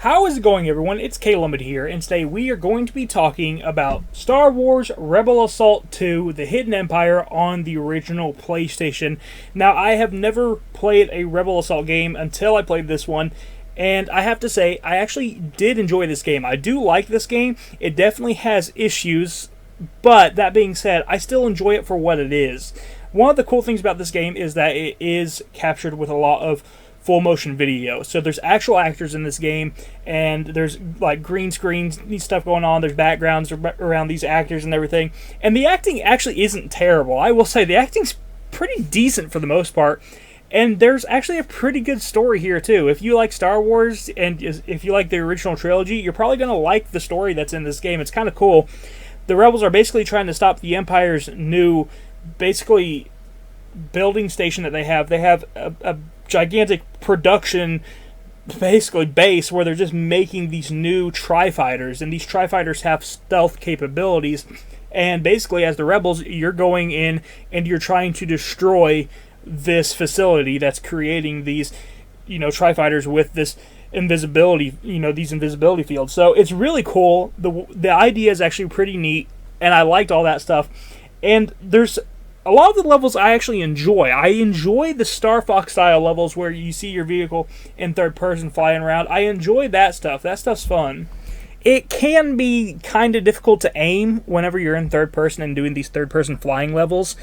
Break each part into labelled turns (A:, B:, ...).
A: How is it going, everyone? It's Caleb here, and today we are going to be talking about Star Wars Rebel Assault 2, The Hidden Empire on the original PlayStation. Now, I have never played a Rebel Assault game until I played this one, and I have to say, I actually did enjoy this game. I do like this game. It definitely has issues, but that being said, I still enjoy it for what it is. One of the cool things about this game is that it is captured with a lot of full motion video. So there's actual actors in this game, and there's like green screens, stuff going on. There's backgrounds around these actors and everything. And the acting actually isn't terrible. I will say the acting's pretty decent for the most part. And there's actually a pretty good story here too. If you like Star Wars and if you like the original trilogy, you're probably going to like the story that's in this game. It's kind of cool. The Rebels are basically trying to stop the Empire's new, basically, building station that they have. They have a gigantic production, basically, base where they're just making these new tri-fighters, and these tri-fighters have stealth capabilities, and basically as the Rebels you're going in and you're trying to destroy this facility that's creating these, tri-fighters with this invisibility, these invisibility fields. So it's really cool. The idea is actually pretty neat, and I liked all that stuff. And there's a lot of the levels I actually enjoy. I enjoy the Star Fox style levels where you see your vehicle in third person flying around. I enjoy that stuff. That stuff's fun. It can be kind of difficult to aim whenever you're in third person and doing these third person flying levels.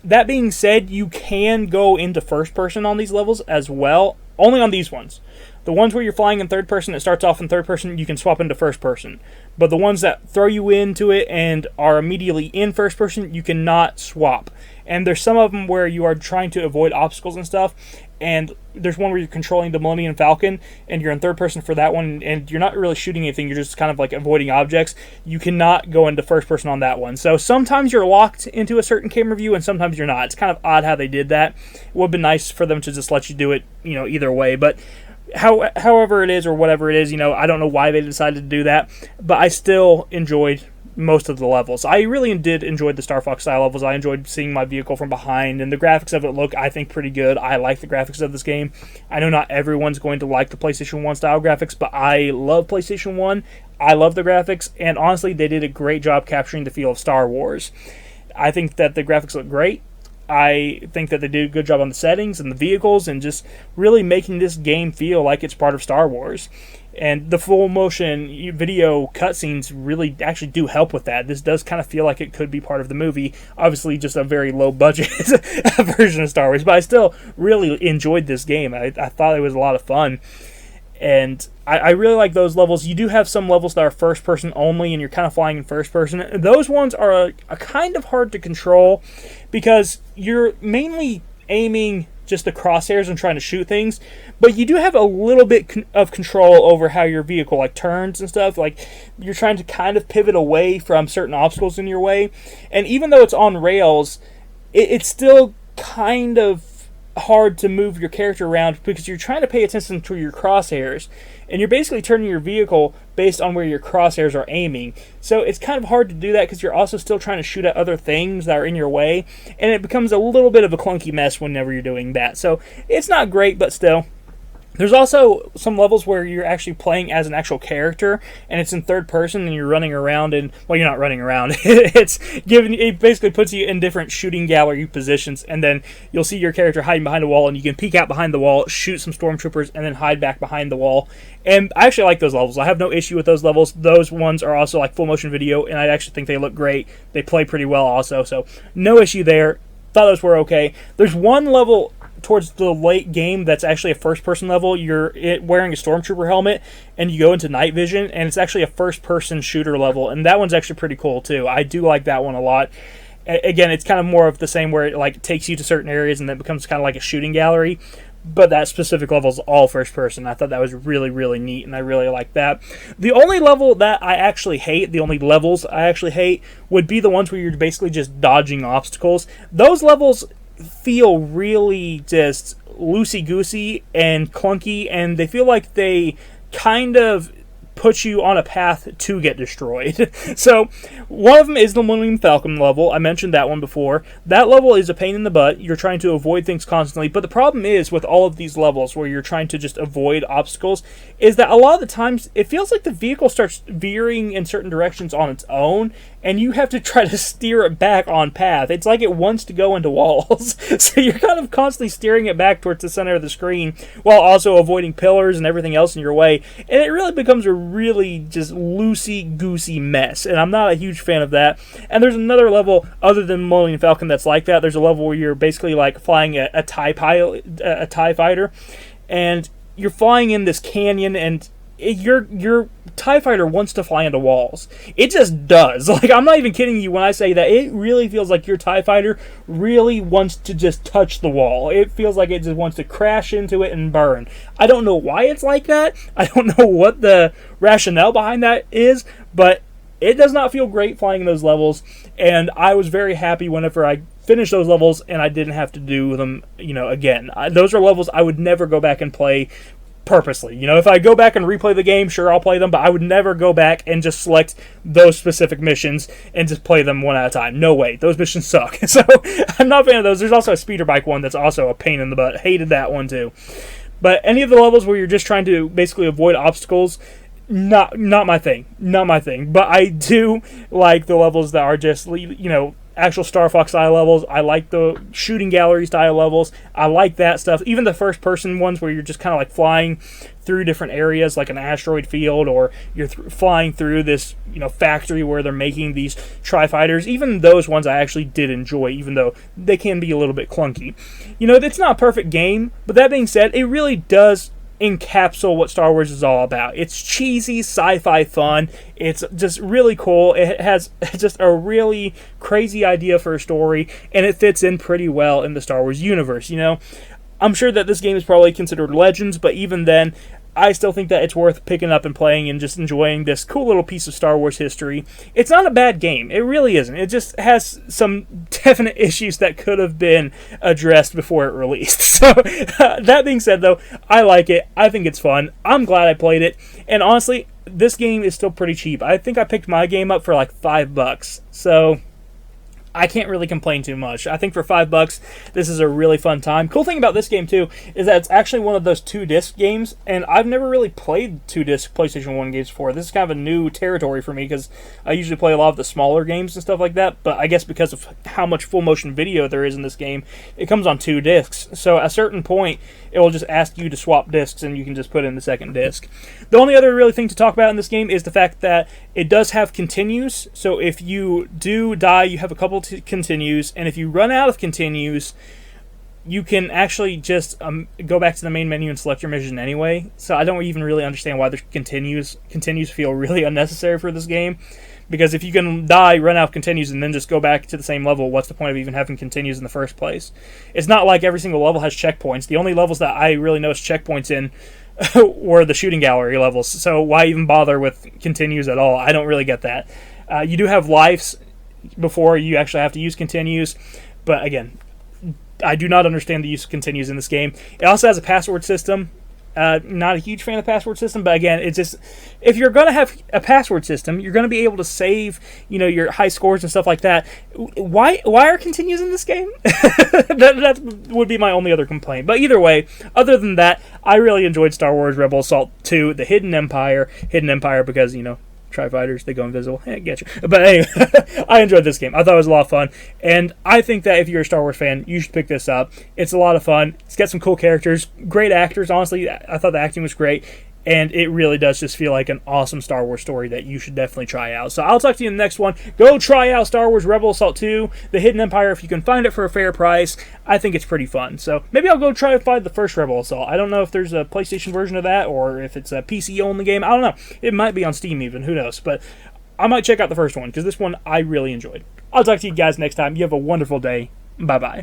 A: That being said, you can go into first person on these levels as well. Only on these ones. The ones where you're flying in third person, it starts off in third person, you can swap into first person. But the ones that throw you into it and are immediately in first person, you cannot swap. And there's some of them where you are trying to avoid obstacles and stuff. And there's one where you're controlling the Millennium Falcon, and you're in third person for that one, and you're not really shooting anything, you're just kind of like avoiding objects. You cannot go into first person on that one. So sometimes you're locked into a certain camera view, and sometimes you're not. It's kind of odd how they did that. It would have been nice for them to just let you do it, either way. But however it is, or whatever it is, I don't know why they decided to do that, but I still enjoyed most of the levels. I really did enjoy the Star Fox style levels. I enjoyed seeing my vehicle from behind, and the graphics of it look, I think, pretty good. I like the graphics of this game. I know not everyone's going to like the PlayStation 1 style graphics, but I love PlayStation 1. I love the graphics, and honestly, they did a great job capturing the feel of Star Wars. I think that the graphics look great. I think that they did a good job on the settings and the vehicles and just really making this game feel like it's part of Star Wars. And the full motion video cutscenes really actually do help with that. This does kind of feel like it could be part of the movie. Obviously, just a very low budget version of Star Wars, but I still really enjoyed this game. I thought it was a lot of fun. And I really like those levels. You do have some levels that are first person only, and you're kind of flying in first person. Those ones are a kind of hard to control because you're mainly aiming just the crosshairs and trying to shoot things, but you do have a little bit of control over how your vehicle turns and stuff. Like, you're trying to kind of pivot away from certain obstacles in your way, and even though it's on rails, it's still kind of hard to move your character around because you're trying to pay attention to your crosshairs, and you're basically turning your vehicle based on where your crosshairs are aiming. So it's kind of hard to do that because you're also still trying to shoot at other things that are in your way, and it becomes a little bit of a clunky mess whenever you're doing that. So it's not great, but still. There's also some levels where you're actually playing as an actual character, and it's in third person, and you're running around, and, well, you're not running around. It basically puts you in different shooting gallery positions, and then you'll see your character hiding behind a wall, and you can peek out behind the wall, shoot some stormtroopers, and then hide back behind the wall. And I actually like those levels. I have no issue with those levels. Those ones are also like full motion video, and I actually think they look great. They play pretty well also, so no issue there. Thought those were okay. There's one level towards the late game that's actually a first-person level. You're wearing a stormtrooper helmet, and you go into night vision, and it's actually a first-person shooter level, and that one's actually pretty cool, too. I do like that one a lot. Again, it's kind of more of the same where it takes you to certain areas, and then becomes kind of like a shooting gallery, but that specific level is all first-person. I thought that was really, really neat, and I really like that. The only level that I actually hate, the only levels I actually hate, would be the ones where you're basically just dodging obstacles. Those levels feel really just loosey-goosey and clunky, and they feel like they kind of puts you on a path to get destroyed. So one of them is the Millennium Falcon level. I mentioned that one before. That level is a pain in the butt. You're trying to avoid things constantly, but the problem is with all of these levels where you're trying to just avoid obstacles is that a lot of the times it feels like the vehicle starts veering in certain directions on its own, and you have to try to steer it back on path. It's like it wants to go into walls. So you're kind of constantly steering it back towards the center of the screen while also avoiding pillars and everything else in your way. And it really becomes a really just loosey-goosey mess. And I'm not a huge fan of that. And there's another level other than Millennium Falcon that's like that. There's a level where you're basically like flying a TIE fighter. And you're flying in this canyon, and your TIE fighter wants to fly into walls. It just does. Like, I'm not even kidding you when I say that. It really feels like your TIE fighter really wants to just touch the wall. It feels like it just wants to crash into it and burn. I don't know why it's like that. I don't know what the rationale behind that is, but it does not feel great flying in those levels, and I was very happy whenever I finished those levels and I didn't have to do them, again. Those are levels I would never go back and play purposely. If I go back and replay the game, sure, I'll play them, but I would never go back and just select those specific missions and just play them one at a time. No way. Those missions suck. So I'm not a fan of those. There's also a speeder bike one that's also a pain in the butt. Hated that one too. But any of the levels where you're just trying to basically avoid obstacles, not my thing. Not my thing. But I do like the levels that are just, actual Star Fox style levels. I like the shooting gallery style levels. I like that stuff. Even the first person ones where you're just kind of like flying through different areas like an asteroid field, or you're flying through this factory where they're making these tri-fighters. Even those ones I actually did enjoy, even though they can be a little bit clunky. It's not a perfect game, but that being said, it really does encapsulate what Star Wars is all about. It's cheesy sci-fi fun. It's just really cool. It has just a really crazy idea for a story, and it fits in pretty well in the Star Wars universe. I'm sure that this game is probably considered Legends, but even then, I still think that it's worth picking up and playing and just enjoying this cool little piece of Star Wars history. It's not a bad game. It really isn't. It just has some definite issues that could have been addressed before it released. So, that being said, though, I like it. I think it's fun. I'm glad I played it. And honestly, this game is still pretty cheap. I think I picked my game up for like $5. So I can't really complain too much. I think for $5, this is a really fun time. Cool thing about this game, too, is that it's actually one of those 2-disc games, and I've never really played 2-disc PlayStation 1 games before. This is kind of a new territory for me, because I usually play a lot of the smaller games and stuff like that, but I guess because of how much full-motion video there is in this game, it comes on 2 discs. So at a certain point, it will just ask you to swap discs, and you can just put in the second disc. The only other really thing to talk about in this game is the fact that it does have continues, so if you do die, you have a couple continues, and if you run out of continues, you can actually just go back to the main menu and select your mission anyway. So I don't even really understand why the continues feel really unnecessary for this game, because if you can die, run out of continues, and then just go back to the same level, what's the point of even having continues in the first place? It's not like every single level has checkpoints. The only levels that I really noticed checkpoints in were the shooting gallery levels, so why even bother with continues at all? I don't really get that. You do have lives before you actually have to use continues, but again, I do not understand the use of continues in this game. It also has a password system. Not a huge fan of the password system, but again, it's just, if you're going to have a password system, you're going to be able to save, your high scores and stuff like that. Why are continues in this game? that would be my only other complaint. But either way, other than that, I really enjoyed Star Wars Rebel Assault 2, The Hidden Empire because, Tri-Fighters, they go invisible. Get you. But anyway, I enjoyed this game. I thought it was a lot of fun. And I think that if you're a Star Wars fan, you should pick this up. It's a lot of fun. It's got some cool characters. Great actors, honestly. I thought the acting was great. And it really does just feel like an awesome Star Wars story that you should definitely try out. So I'll talk to you in the next one. Go try out Star Wars Rebel Assault 2, The Hidden Empire, if you can find it for a fair price. I think it's pretty fun. So maybe I'll go try to find the first Rebel Assault. I don't know if there's a PlayStation version of that or if it's a PC-only game. I don't know. It might be on Steam even. Who knows? But I might check out the first one because this one I really enjoyed. I'll talk to you guys next time. You have a wonderful day. Bye-bye.